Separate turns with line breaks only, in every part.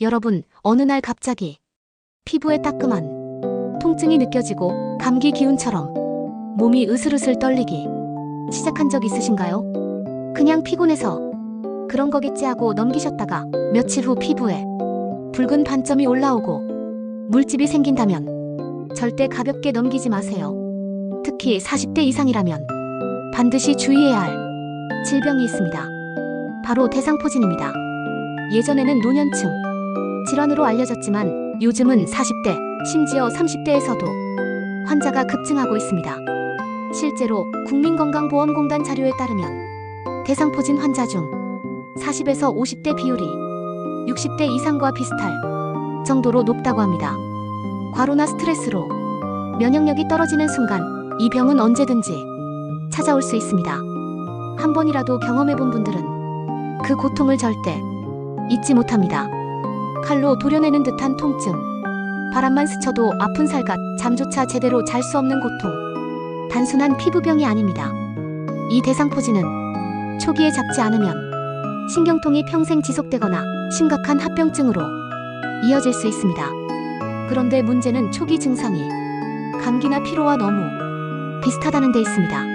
여러분, 어느 날 갑자기 피부에 따끔한 통증이 느껴지고 감기 기운처럼 몸이 으슬으슬 떨리기 시작한 적 있으신가요? 그냥 피곤해서 그런 거겠지 하고 넘기셨다가 며칠 후 피부에 붉은 반점이 올라오고 물집이 생긴다면 절대 가볍게 넘기지 마세요. 특히 40대 이상이라면 반드시 주의해야 할 질병이 있습니다. 바로 대상포진입니다. 예전에는 노년층 질환으로 알려졌지만 요즘은 40대, 심지어 30대에서도 환자가 급증하고 있습니다. 실제로 국민건강보험공단 자료에 따르면 대상포진 환자 중 40에서 50대 비율이 60대 이상과 비슷할 정도로 높다고 합니다. 과로나 스트레스로 면역력이 떨어지는 순간 이 병은 언제든지 찾아올 수 있습니다. 한 번이라도 경험해본 분들은 그 고통을 절대 잊지 못합니다. 칼로 도려내는 듯한 통증, 바람만 스쳐도 아픈 살갗, 잠조차 제대로 잘 수 없는 고통. 단순한 피부병이 아닙니다. 이 대상포진은 초기에 잡지 않으면 신경통이 평생 지속되거나 심각한 합병증으로 이어질 수 있습니다. 그런데 문제는 초기 증상이 감기나 피로와 너무 비슷하다는 데 있습니다.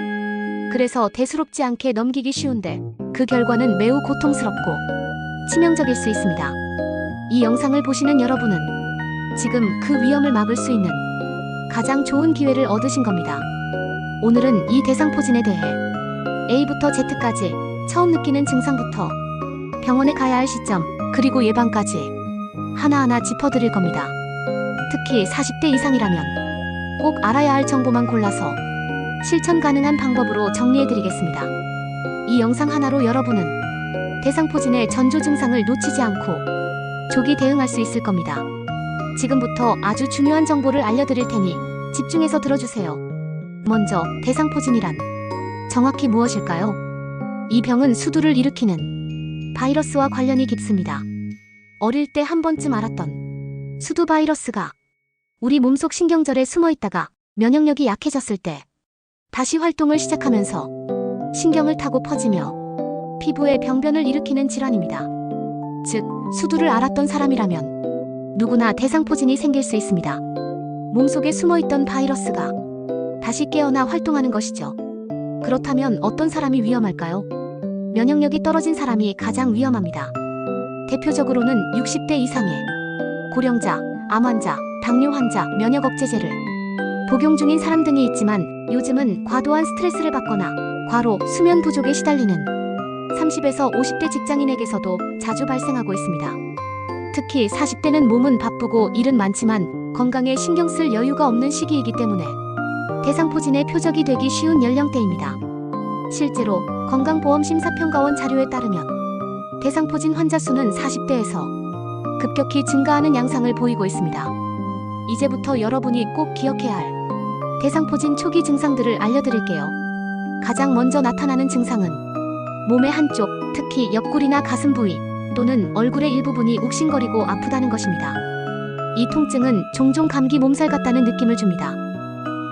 그래서 대수롭지 않게 넘기기 쉬운데 그 결과는 매우 고통스럽고 치명적일 수 있습니다. 이 영상을 보시는 여러분은 지금 그 위험을 막을 수 있는 가장 좋은 기회를 얻으신 겁니다. 오늘은 이 대상포진에 대해 A부터 Z까지 처음 느끼는 증상부터 병원에 가야 할 시점, 그리고 예방까지 하나하나 짚어드릴 겁니다. 특히 40대 이상이라면 꼭 알아야 할 정보만 골라서 실천 가능한 방법으로 정리해드리겠습니다. 이 영상 하나로 여러분은 대상포진의 전조 증상을 놓치지 않고 조기 대응할 수 있을 겁니다. 지금부터 아주 중요한 정보를 알려드릴 테니 집중해서 들어주세요. 먼저 대상포진이란 정확히 무엇일까요? 이 병은 수두를 일으키는 바이러스와 관련이 깊습니다. 어릴 때 한 번쯤 알았던 수두 바이러스가 우리 몸속 신경절에 숨어 있다가 면역력이 약해졌을 때 다시 활동을 시작하면서 신경을 타고 퍼지며 피부에 병변을 일으키는 질환입니다. 즉, 수두를 앓았던 사람이라면 누구나 대상포진이 생길 수 있습니다. 몸속에 숨어있던 바이러스가 다시 깨어나 활동하는 것이죠. 그렇다면 어떤 사람이 위험할까요? 면역력이 떨어진 사람이 가장 위험합니다. 대표적으로는 60대 이상의 고령자, 암 환자, 당뇨 환자, 면역 억제제를 복용 중인 사람 등이 있지만 요즘은 과도한 스트레스를 받거나 과로, 수면 부족에 시달리는 30에서 50대 직장인에게서도 자주 발생하고 있습니다. 특히 40대는 몸은 바쁘고 일은 많지만 건강에 신경 쓸 여유가 없는 시기이기 때문에 대상포진의 표적이 되기 쉬운 연령대입니다. 실제로 건강보험심사평가원 자료에 따르면 대상포진 환자 수는 40대에서 급격히 증가하는 양상을 보이고 있습니다. 이제부터 여러분이 꼭 기억해야 할 대상포진 초기 증상들을 알려드릴게요. 가장 먼저 나타나는 증상은 몸의 한쪽, 특히 옆구리나 가슴 부위 또는 얼굴의 일부분이 욱신거리고 아프다는 것입니다. 이 통증은 종종 감기 몸살 같다는 느낌을 줍니다.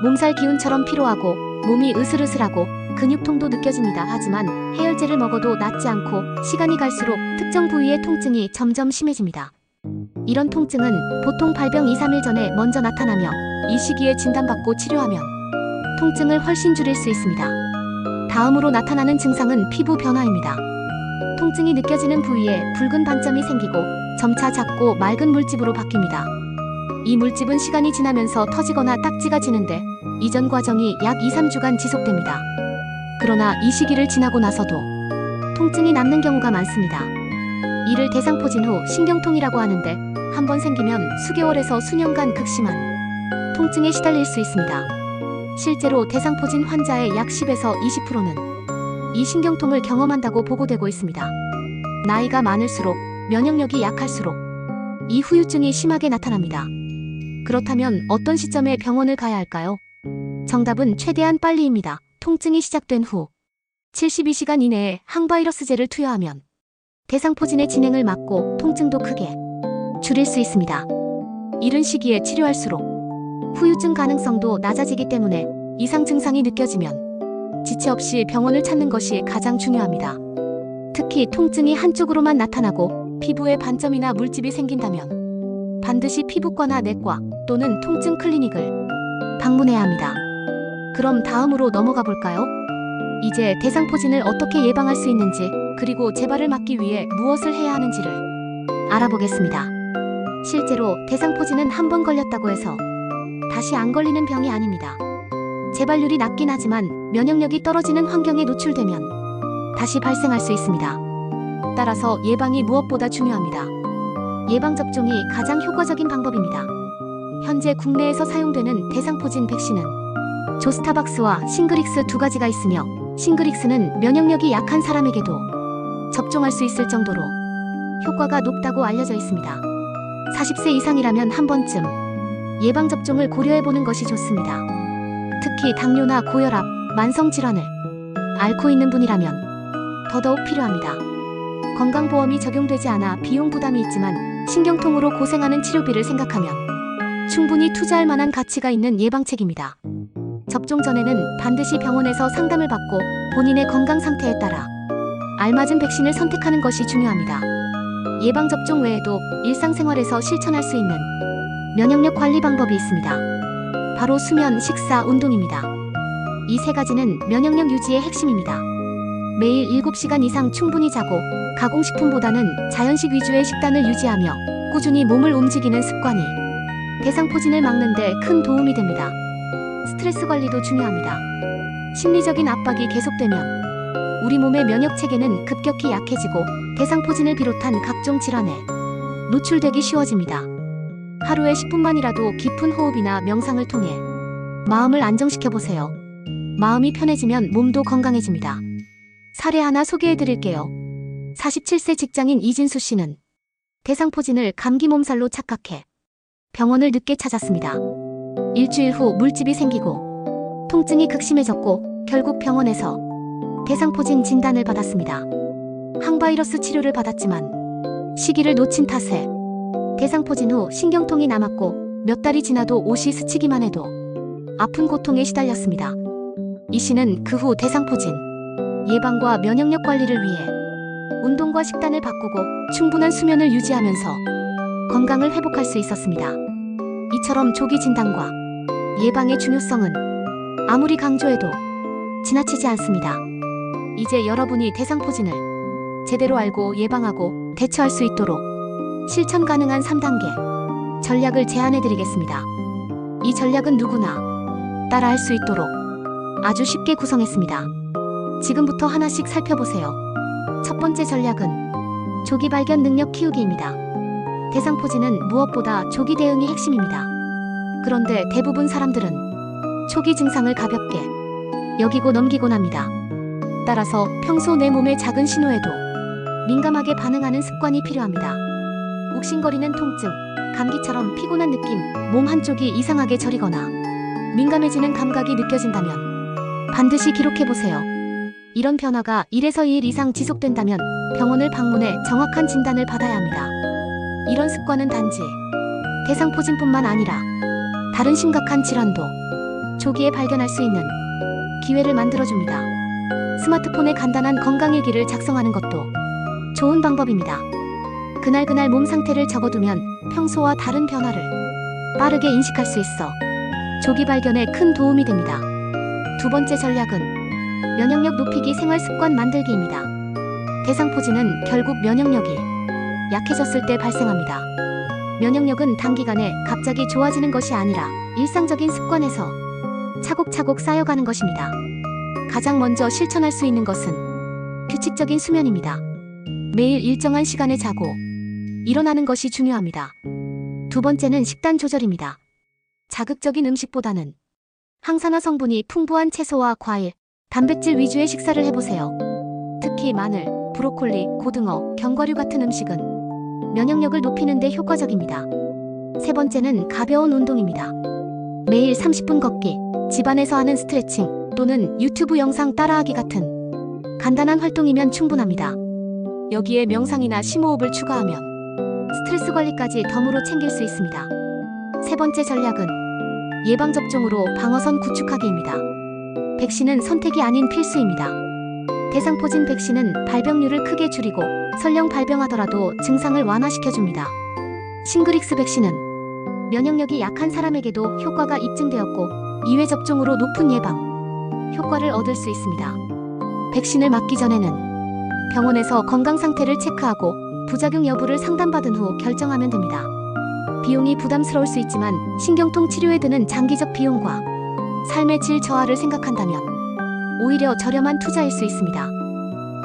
몸살 기운처럼 피로하고 몸이 으슬으슬하고 근육통도 느껴집니다. 하지만 해열제를 먹어도 낫지 않고 시간이 갈수록 특정 부위의 통증이 점점 심해집니다. 이런 통증은 보통 발병 2-3일 전에 먼저 나타나며 이 시기에 진단받고 치료하면 통증을 훨씬 줄일 수 있습니다. 다음으로 나타나는 증상은 피부 변화입니다. 통증이 느껴지는 부위에 붉은 반점이 생기고 점차 작고 맑은 물집으로 바뀝니다. 이 물집은 시간이 지나면서 터지거나 딱지가 지는데 이전 과정이 약 2-3주간 지속됩니다. 그러나 이 시기를 지나고 나서도 통증이 남는 경우가 많습니다. 이를 대상포진 후 신경통이라고 하는데 한번 생기면 수개월에서 수년간 극심한 통증에 시달릴 수 있습니다. 실제로 대상포진 환자의 약 10에서 20%는 이 신경통을 경험한다고 보고되고 있습니다. 나이가 많을수록 면역력이 약할수록 이 후유증이 심하게 나타납니다. 그렇다면 어떤 시점에 병원을 가야 할까요? 정답은 최대한 빨리입니다. 통증이 시작된 후 72시간 이내에 항바이러스제를 투여하면 대상포진의 진행을 막고 통증도 크게 줄일 수 있습니다. 이른 시기에 치료할수록 후유증 가능성도 낮아지기 때문에 이상 증상이 느껴지면 지체 없이 병원을 찾는 것이 가장 중요합니다. 특히 통증이 한쪽으로만 나타나고 피부에 반점이나 물집이 생긴다면 반드시 피부과나 내과 또는 통증 클리닉을 방문해야 합니다. 그럼 다음으로 넘어가 볼까요? 이제 대상포진을 어떻게 예방할 수 있는지, 그리고 재발을 막기 위해 무엇을 해야 하는지를 알아보겠습니다. 실제로 대상포진은 한 번 걸렸다고 해서 다시 안 걸리는 병이 아닙니다. 재발률이 낮긴 하지만 면역력이 떨어지는 환경에 노출되면 다시 발생할 수 있습니다. 따라서 예방이 무엇보다 중요합니다. 예방접종이 가장 효과적인 방법입니다. 현재 국내에서 사용되는 대상포진 백신은 조스타박스와 싱그릭스 두 가지가 있으며, 싱그릭스는 면역력이 약한 사람에게도 접종할 수 있을 정도로 효과가 높다고 알려져 있습니다. 40세 이상이라면 한 번쯤 예방접종을 고려해보는 것이 좋습니다. 특히 당뇨나 고혈압, 만성질환을 앓고 있는 분이라면 더더욱 필요합니다. 건강보험이 적용되지 않아 비용 부담이 있지만 신경통으로 고생하는 치료비를 생각하면 충분히 투자할 만한 가치가 있는 예방책입니다. 접종 전에는 반드시 병원에서 상담을 받고 본인의 건강 상태에 따라 알맞은 백신을 선택하는 것이 중요합니다. 예방접종 외에도 일상생활에서 실천할 수 있는 면역력 관리 방법이 있습니다. 바로 수면, 식사, 운동입니다. 이 세 가지는 면역력 유지의 핵심입니다. 매일 7시간 이상 충분히 자고 가공식품보다는 자연식 위주의 식단을 유지하며 꾸준히 몸을 움직이는 습관이 대상포진을 막는 데 큰 도움이 됩니다. 스트레스 관리도 중요합니다. 심리적인 압박이 계속되면 우리 몸의 면역 체계는 급격히 약해지고 대상포진을 비롯한 각종 질환에 노출되기 쉬워집니다. 하루에 10분만이라도 깊은 호흡이나 명상을 통해 마음을 안정시켜 보세요. 마음이 편해지면 몸도 건강해집니다. 사례 하나 소개해 드릴게요. 47세 직장인 이진수 씨는 대상포진을 감기 몸살로 착각해 병원을 늦게 찾았습니다. 일주일 후 물집이 생기고 통증이 극심해졌고 결국 병원에서 대상포진 진단을 받았습니다. 항바이러스 치료를 받았지만 시기를 놓친 탓에 대상포진 후 신경통이 남았고 몇 달이 지나도 옷이 스치기만 해도 아픈 고통에 시달렸습니다. 이 씨는 그 후 대상포진 예방과 면역력 관리를 위해 운동과 식단을 바꾸고 충분한 수면을 유지하면서 건강을 회복할 수 있었습니다. 이처럼 조기 진단과 예방의 중요성은 아무리 강조해도 지나치지 않습니다. 이제 여러분이 대상포진을 제대로 알고 예방하고 대처할 수 있도록 실천 가능한 3단계 전략을 제안해 드리겠습니다. 이 전략은 누구나 따라할 수 있도록 아주 쉽게 구성했습니다. 지금부터 하나씩 살펴보세요. 첫 번째 전략은 조기 발견 능력 키우기입니다. 대상포진은 무엇보다 조기 대응이 핵심입니다. 그런데 대부분 사람들은 초기 증상을 가볍게 여기고 넘기곤 합니다. 따라서 평소 내 몸의 작은 신호에도 민감하게 반응하는 습관이 필요합니다. 욱신거리는 통증, 감기처럼 피곤한 느낌, 몸 한쪽이 이상하게 저리거나 민감해지는 감각이 느껴진다면 반드시 기록해보세요. 이런 변화가 1에서 2일 이상 지속된다면 병원을 방문해 정확한 진단을 받아야 합니다. 이런 습관은 단지 대상포진뿐만 아니라 다른 심각한 질환도 조기에 발견할 수 있는 기회를 만들어줍니다. 스마트폰에 간단한 건강일기를 작성하는 것도 좋은 방법입니다. 그날 몸 상태를 적어두면 평소와 다른 변화를 빠르게 인식할 수 있어 조기 발견에 큰 도움이 됩니다. 두 번째 전략은 면역력 높이기 생활 습관 만들기입니다. 대상포진은 결국 면역력이 약해졌을 때 발생합니다. 면역력은 단기간에 갑자기 좋아지는 것이 아니라 일상적인 습관에서 차곡차곡 쌓여가는 것입니다. 가장 먼저 실천할 수 있는 것은 규칙적인 수면입니다. 매일 일정한 시간에 자고 일어나는 것이 중요합니다. 두 번째는 식단 조절입니다. 자극적인 음식보다는 항산화 성분이 풍부한 채소와 과일, 단백질 위주의 식사를 해보세요. 특히 마늘, 브로콜리, 고등어, 견과류 같은 음식은 면역력을 높이는 데 효과적입니다. 세 번째는 가벼운 운동입니다. 매일 30분 걷기, 집안에서 하는 스트레칭 또는 유튜브 영상 따라하기 같은 간단한 활동이면 충분합니다. 여기에 명상이나 심호흡을 추가하면 스트레스 관리까지 덤으로 챙길 수 있습니다. 세 번째 전략은 예방접종으로 방어선 구축하기입니다. 백신은 선택이 아닌 필수입니다. 대상포진 백신은 발병률을 크게 줄이고 설령 발병하더라도 증상을 완화시켜줍니다. 싱그릭스 백신은 면역력이 약한 사람에게도 효과가 입증되었고 2회 접종으로 높은 예방 효과를 얻을 수 있습니다. 백신을 맞기 전에는 병원에서 건강 상태를 체크하고 부작용 여부를 상담받은 후 결정하면 됩니다. 비용이 부담스러울 수 있지만 신경통 치료에 드는 장기적 비용과 삶의 질 저하를 생각한다면 오히려 저렴한 투자일 수 있습니다.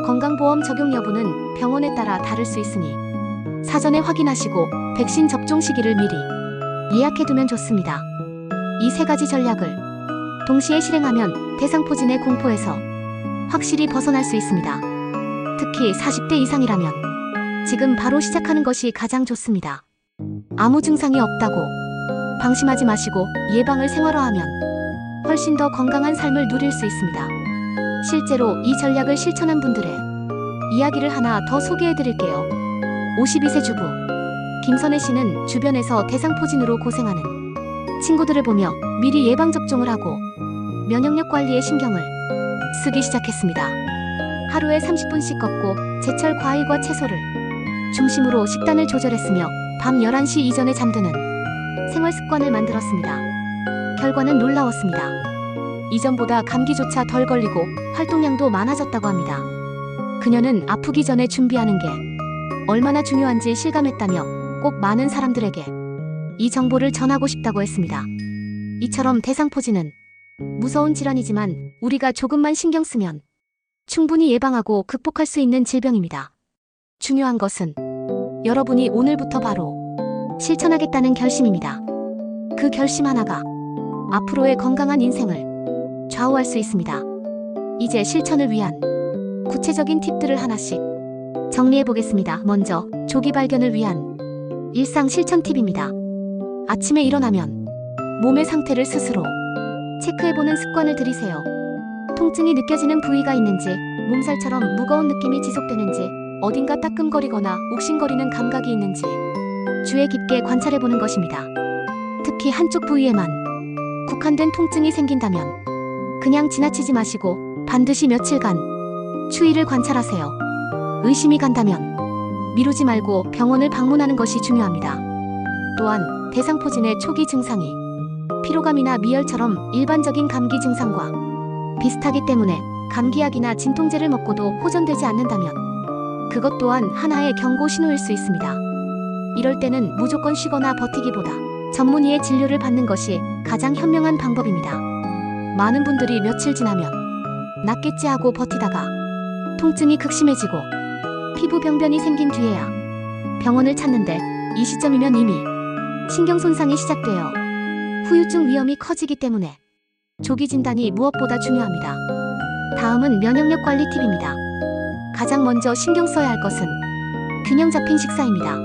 건강보험 적용 여부는 병원에 따라 다를 수 있으니 사전에 확인하시고 백신 접종 시기를 미리 예약해두면 좋습니다. 이 세 가지 전략을 동시에 실행하면 대상포진의 공포에서 확실히 벗어날 수 있습니다. 특히 40대 이상이라면 지금 바로 시작하는 것이 가장 좋습니다. 아무 증상이 없다고 방심하지 마시고 예방을 생활화하면 훨씬 더 건강한 삶을 누릴 수 있습니다. 실제로 이 전략을 실천한 분들의 이야기를 하나 더 소개해드릴게요. 52세 주부 김선혜 씨는 주변에서 대상포진으로 고생하는 친구들을 보며 미리 예방접종을 하고 면역력 관리에 신경을 쓰기 시작했습니다. 하루에 30분씩 걷고 제철 과일과 채소를 중심으로 식단을 조절했으며 밤 11시 이전에 잠드는 생활 습관을 만들었습니다. 결과는 놀라웠습니다. 이전보다 감기조차 덜 걸리고 활동량도 많아졌다고 합니다. 그녀는 아프기 전에 준비하는 게 얼마나 중요한지 실감했다며 꼭 많은 사람들에게 이 정보를 전하고 싶다고 했습니다. 이처럼 대상포진은 무서운 질환이지만 우리가 조금만 신경 쓰면 충분히 예방하고 극복할 수 있는 질병입니다. 중요한 것은 여러분이 오늘부터 바로 실천하겠다는 결심입니다. 그 결심 하나가 앞으로의 건강한 인생을 좌우할 수 있습니다. 이제 실천을 위한 구체적인 팁들을 하나씩 정리해보겠습니다. 먼저 조기 발견을 위한 일상 실천 팁입니다. 아침에 일어나면 몸의 상태를 스스로 체크해보는 습관을 들이세요. 통증이 느껴지는 부위가 있는지, 몸살처럼 무거운 느낌이 지속되는지, 어딘가 따끔거리거나 욱신거리는 감각이 있는지 주의 깊게 관찰해보는 것입니다. 특히 한쪽 부위에만 국한된 통증이 생긴다면 그냥 지나치지 마시고 반드시 며칠간 추이를 관찰하세요. 의심이 간다면 미루지 말고 병원을 방문하는 것이 중요합니다. 또한 대상포진의 초기 증상이 피로감이나 미열처럼 일반적인 감기 증상과 비슷하기 때문에 감기약이나 진통제를 먹고도 호전되지 않는다면 그것 또한 하나의 경고 신호일 수 있습니다. 이럴 때는 무조건 쉬거나 버티기보다 전문의의 진료를 받는 것이 가장 현명한 방법입니다. 많은 분들이 며칠 지나면 낫겠지 하고 버티다가 통증이 극심해지고 피부 병변이 생긴 뒤에야 병원을 찾는데 이 시점이면 이미 신경 손상이 시작되어 후유증 위험이 커지기 때문에 조기 진단이 무엇보다 중요합니다. 다음은 면역력 관리 팁입니다. 가장 먼저 신경 써야 할 것은 균형 잡힌 식사입니다.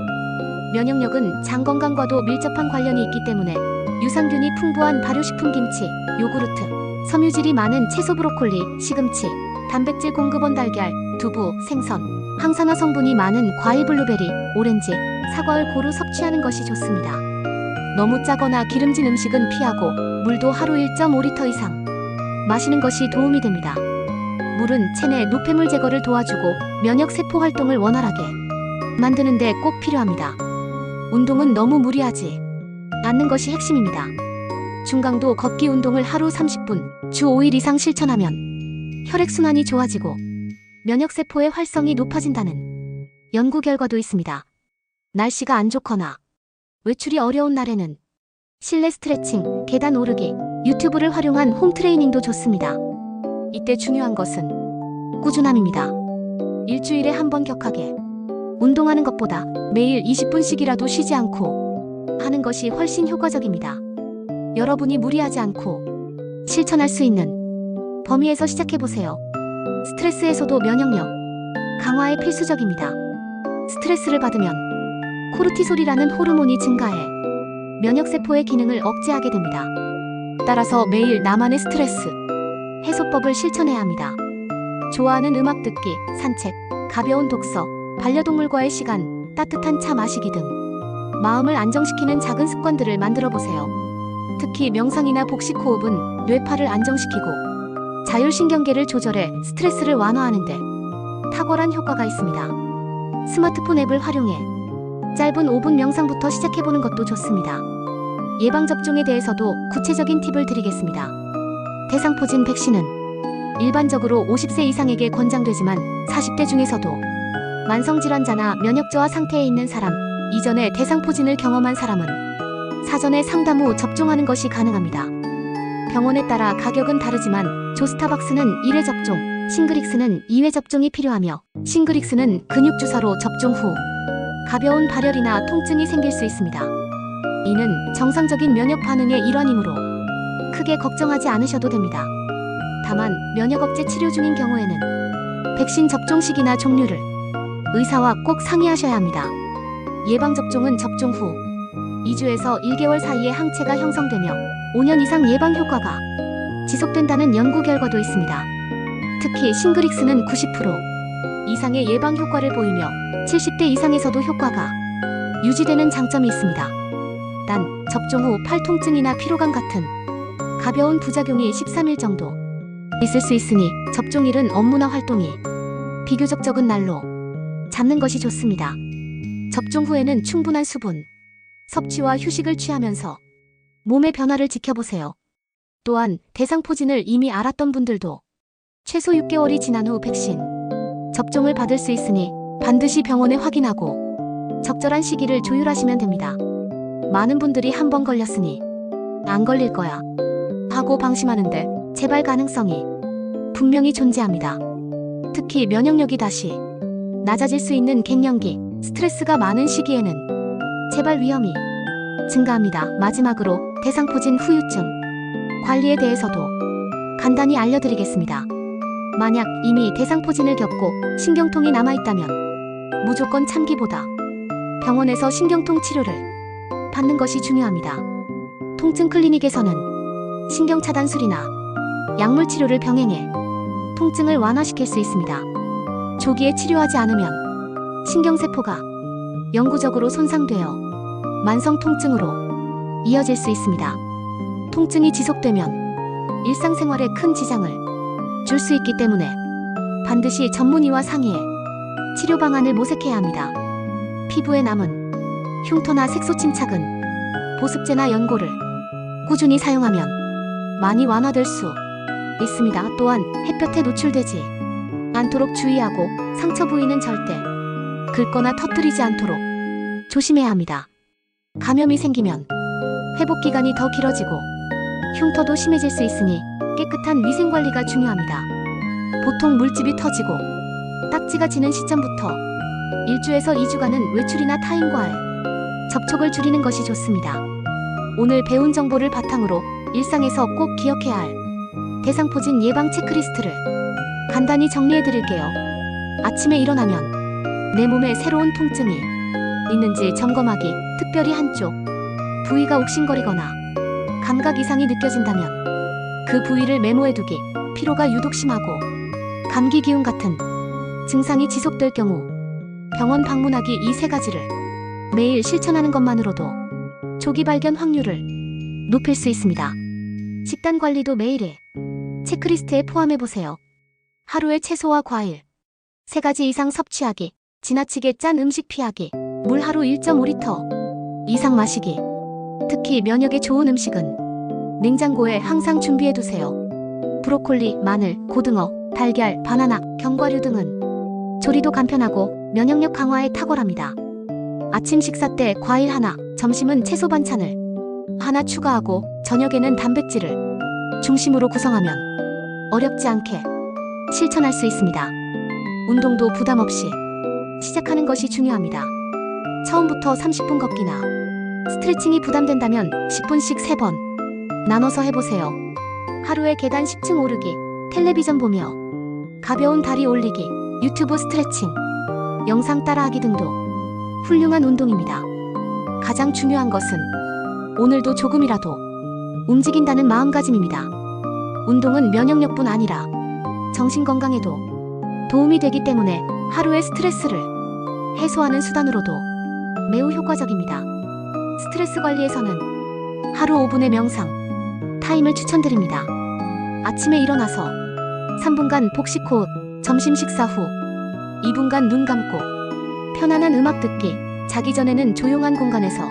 면역력은 장 건강과도 밀접한 관련이 있기 때문에 유산균이 풍부한 발효식품 김치, 요구르트, 섬유질이 많은 채소 브로콜리, 시금치, 단백질 공급원 달걀, 두부, 생선, 항산화 성분이 많은 과일 블루베리, 오렌지, 사과를 고루 섭취하는 것이 좋습니다. 너무 짜거나 기름진 음식은 피하고 물도 하루 1.5리터 이상 마시는 것이 도움이 됩니다. 물은 체내 노폐물 제거를 도와주고 면역 세포 활동을 원활하게 만드는 데 꼭 필요합니다. 운동은 너무 무리하지 않는 것이 핵심입니다. 중강도 걷기 운동을 하루 30분, 주 5일 이상 실천하면 혈액순환이 좋아지고 면역세포의 활성이 높아진다는 연구 결과도 있습니다. 날씨가 안 좋거나 외출이 어려운 날에는 실내 스트레칭, 계단 오르기, 유튜브를 활용한 홈 트레이닝도 좋습니다. 이때 중요한 것은 꾸준함입니다. 일주일에 한 번 격하게 운동하는 것보다 매일 20분씩이라도 쉬지 않고 하는 것이 훨씬 효과적입니다. 여러분이 무리하지 않고 실천할 수 있는 범위에서 시작해보세요. 스트레스 해소도 면역력 강화에 필수적입니다. 스트레스를 받으면 코르티솔이라는 호르몬이 증가해 면역세포의 기능을 억제하게 됩니다. 따라서 매일 나만의 스트레스 해소법을 실천해야 합니다. 좋아하는 음악 듣기, 산책, 가벼운 독서, 반려동물과의 시간, 따뜻한 차 마시기 등 마음을 안정시키는 작은 습관들을 만들어 보세요. 특히 명상이나 복식 호흡은 뇌파를 안정시키고 자율신경계를 조절해 스트레스를 완화하는데 탁월한 효과가 있습니다. 스마트폰 앱을 활용해 짧은 5분 명상부터 시작해보는 것도 좋습니다. 예방접종에 대해서도 구체적인 팁을 드리겠습니다. 대상포진 백신은 일반적으로 50세 이상에게 권장되지만 40대 중에서도 만성질환자나 면역저하 상태에 있는 사람, 이전에 대상포진을 경험한 사람은 사전에 상담 후 접종하는 것이 가능합니다. 병원에 따라 가격은 다르지만 조스타박스는 1회 접종, 싱그릭스는 2회 접종이 필요하며 싱그릭스는 근육주사로 접종 후 가벼운 발열이나 통증이 생길 수 있습니다. 이는 정상적인 면역 반응의 일환이므로 크게 걱정하지 않으셔도 됩니다. 다만 면역 억제 치료 중인 경우에는 백신 접종 시기나 종류를 의사와 꼭 상의하셔야 합니다. 예방접종은 접종 후 2주에서 1개월 사이에 항체가 형성되며 5년 이상 예방 효과가 지속된다는 연구 결과도 있습니다. 특히 싱그릭스는 90% 이상의 예방 효과를 보이며 70대 이상에서도 효과가 유지되는 장점이 있습니다. 단, 접종 후 팔통증이나 피로감 같은 가벼운 부작용이 13일 정도 있을 수 있으니 접종일은 업무나 활동이 비교적 적은 날로 잡는 것이 좋습니다. 접종 후에는 충분한 수분, 섭취와 휴식을 취하면서 몸의 변화를 지켜보세요. 또한 대상포진을 이미 알았던 분들도 최소 6개월이 지난 후 백신 접종을 받을 수 있으니 반드시 병원에 확인하고 적절한 시기를 조율하시면 됩니다. 많은 분들이 한 번 걸렸으니 안 걸릴 거야 하고 방심하는데 재발 가능성이 분명히 존재합니다. 특히 면역력이 다시 낮아질 수 있는 갱년기, 스트레스가 많은 시기에는 재발 위험이 증가합니다. 마지막으로 대상포진 후유증 관리에 대해서도 간단히 알려드리겠습니다. 만약 이미 대상포진을 겪고 신경통이 남아있다면 무조건 참기보다 병원에서 신경통 치료를 받는 것이 중요합니다. 통증 클리닉에서는 신경차단술이나 약물 치료를 병행해 통증을 완화시킬 수 있습니다. 조기에 치료하지 않으면 신경세포가 영구적으로 손상되어 만성 통증으로 이어질 수 있습니다. 통증이 지속되면 일상생활에 큰 지장을 줄 수 있기 때문에 반드시 전문의와 상의해 치료 방안을 모색해야 합니다. 피부에 남은 흉터나 색소 침착은 보습제나 연고를 꾸준히 사용하면 많이 완화될 수 있습니다. 또한 햇볕에 노출되지 않도록 주의하고 상처 부위는 절대 긁거나 터뜨리지 않도록 조심해야 합니다. 감염이 생기면 회복 기간이 더 길어지고 흉터도 심해질 수 있으니 깨끗한 위생관리가 중요합니다. 보통 물집이 터지고 딱지가 지는 시점부터 1주에서 2주간은 외출이나 타인과의 접촉을 줄이는 것이 좋습니다. 오늘 배운 정보를 바탕으로 일상에서 꼭 기억해야 할 대상포진 예방 체크리스트를 간단히 정리해 드릴게요. 아침에 일어나면 내 몸에 새로운 통증이 있는지 점검하기, 특별히 한쪽 부위가 욱신거리거나 감각 이상이 느껴진다면 그 부위를 메모해두기, 피로가 유독 심하고 감기 기운 같은 증상이 지속될 경우 병원 방문하기, 이 세 가지를 매일 실천하는 것만으로도 조기 발견 확률을 높일 수 있습니다. 식단 관리도 매일의 체크리스트에 포함해보세요. 하루에 채소와 과일 3가지 이상 섭취하기, 지나치게 짠 음식 피하기, 물 하루 1.5리터 이상 마시기. 특히 면역에 좋은 음식은 냉장고에 항상 준비해두세요. 브로콜리, 마늘, 고등어, 달걀, 바나나, 견과류 등은 조리도 간편하고 면역력 강화에 탁월합니다. 아침 식사 때 과일 하나, 점심은 채소 반찬을 하나 추가하고 저녁에는 단백질을 중심으로 구성하면 어렵지 않게 실천할 수 있습니다. 운동도 부담 없이 시작하는 것이 중요합니다. 처음부터 30분 걷기나 스트레칭이 부담된다면 10분씩 3번 나눠서 해보세요. 하루에 계단 10층 오르기, 텔레비전 보며 가벼운 다리 올리기, 유튜브 스트레칭 영상 따라하기 등도 훌륭한 운동입니다. 가장 중요한 것은 오늘도 조금이라도 움직인다는 마음가짐입니다. 운동은 면역력뿐 아니라 정신 건강에도 도움이 되기 때문에 하루의 스트레스를 해소하는 수단으로도 매우 효과적입니다. 스트레스 관리에서는 하루 5분의 명상 타임을 추천드립니다. 아침에 일어나서 3분간 복식 호흡, 점심 식사 후 2분간 눈 감고 편안한 음악 듣기, 자기 전에는 조용한 공간에서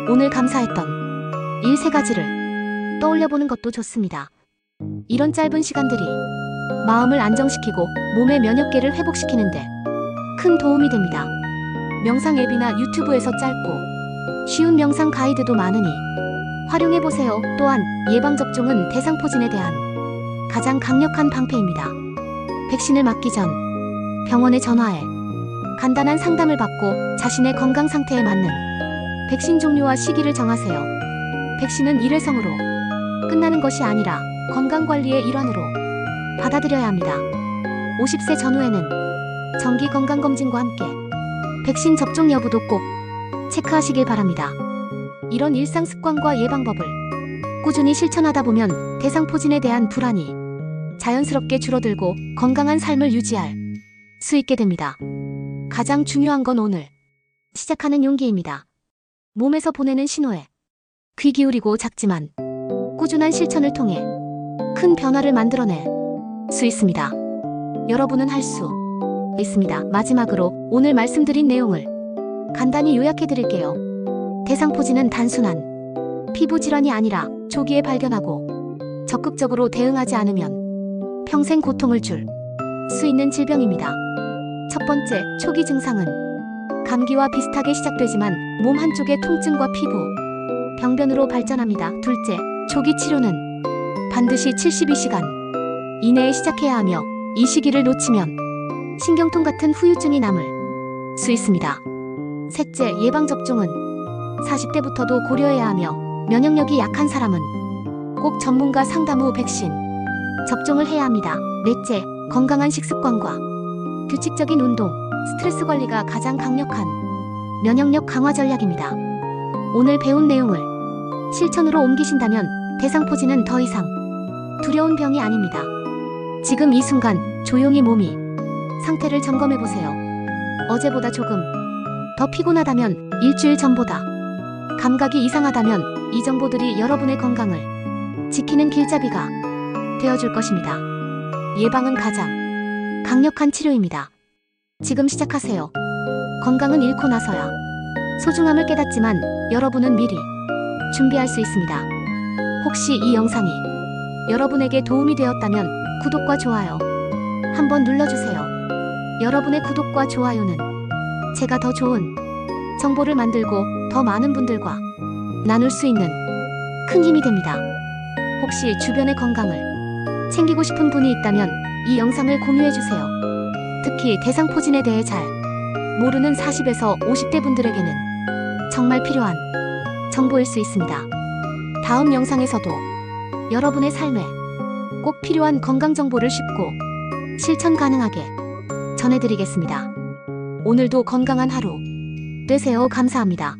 오늘 감사했던 일 3가지를 떠올려보는 것도 좋습니다. 이런 짧은 시간들이 마음을 안정시키고 몸의 면역계를 회복시키는데 큰 도움이 됩니다. 명상 앱이나 유튜브에서 짧고 쉬운 명상 가이드도 많으니 활용해보세요. 또한 예방접종은 대상포진에 대한 가장 강력한 방패입니다. 백신을 맞기 전 병원에 전화해 간단한 상담을 받고 자신의 건강 상태에 맞는 백신 종류와 시기를 정하세요. 백신은 일회성으로 끝나는 것이 아니라 건강관리의 일환으로 받아들여야 합니다. 50세 전후에는 정기 건강검진과 함께 백신 접종 여부도 꼭 체크하시길 바랍니다. 이런 일상 습관과 예방법을 꾸준히 실천하다 보면 대상포진에 대한 불안이 자연스럽게 줄어들고 건강한 삶을 유지할 수 있게 됩니다. 가장 중요한 건 오늘 시작하는 용기입니다. 몸에서 보내는 신호에 귀 기울이고 작지만 꾸준한 실천을 통해 큰 변화를 만들어낼 수 있습니다. 여러분은 할 수 있습니다. 마지막으로 오늘 말씀드린 내용을 간단히 요약해 드릴게요. 대상포진은 단순한 피부 질환이 아니라 조기에 발견하고 적극적으로 대응하지 않으면 평생 고통을 줄 수 있는 질병입니다. 첫 번째, 초기 증상은 감기와 비슷하게 시작되지만 몸 한쪽의 통증과 피부, 병변으로 발전합니다. 둘째, 초기 치료는 반드시 72시간 이내에 시작해야 하며 이 시기를 놓치면 신경통 같은 후유증이 남을 수 있습니다. 셋째, 예방접종은 40대부터도 고려해야 하며 면역력이 약한 사람은 꼭 전문가 상담 후 백신 접종을 해야 합니다. 넷째, 건강한 식습관과 규칙적인 운동, 스트레스 관리가 가장 강력한 면역력 강화 전략입니다. 오늘 배운 내용을 실천으로 옮기신다면 대상포진은 더 이상 두려운 병이 아닙니다. 지금 이 순간 조용히 몸이 상태를 점검해보세요. 어제보다 조금 더 피곤하다면 일주일 전보다 감각이 이상하다면 이 정보들이 여러분의 건강을 지키는 길잡이가 되어줄 것입니다. 예방은 가장 강력한 치료입니다. 지금 시작하세요. 건강은 잃고 나서야 소중함을 깨닫지만 여러분은 미리 준비할 수 있습니다. 혹시 이 영상이 여러분에게 도움이 되었다면 구독과 좋아요 한번 눌러주세요. 여러분의 구독과 좋아요는 제가 더 좋은 정보를 만들고 더 많은 분들과 나눌 수 있는 큰 힘이 됩니다. 혹시 주변의 건강을 챙기고 싶은 분이 있다면 이 영상을 공유해주세요. 특히 대상포진에 대해 잘 모르는 40에서 50대 분들에게는 정말 필요한 정보일 수 있습니다. 다음 영상에서도 여러분의 삶에 꼭 필요한 건강 정보를 쉽고 실천 가능하게 전해드리겠습니다. 오늘도 건강한 하루 되세요. 감사합니다.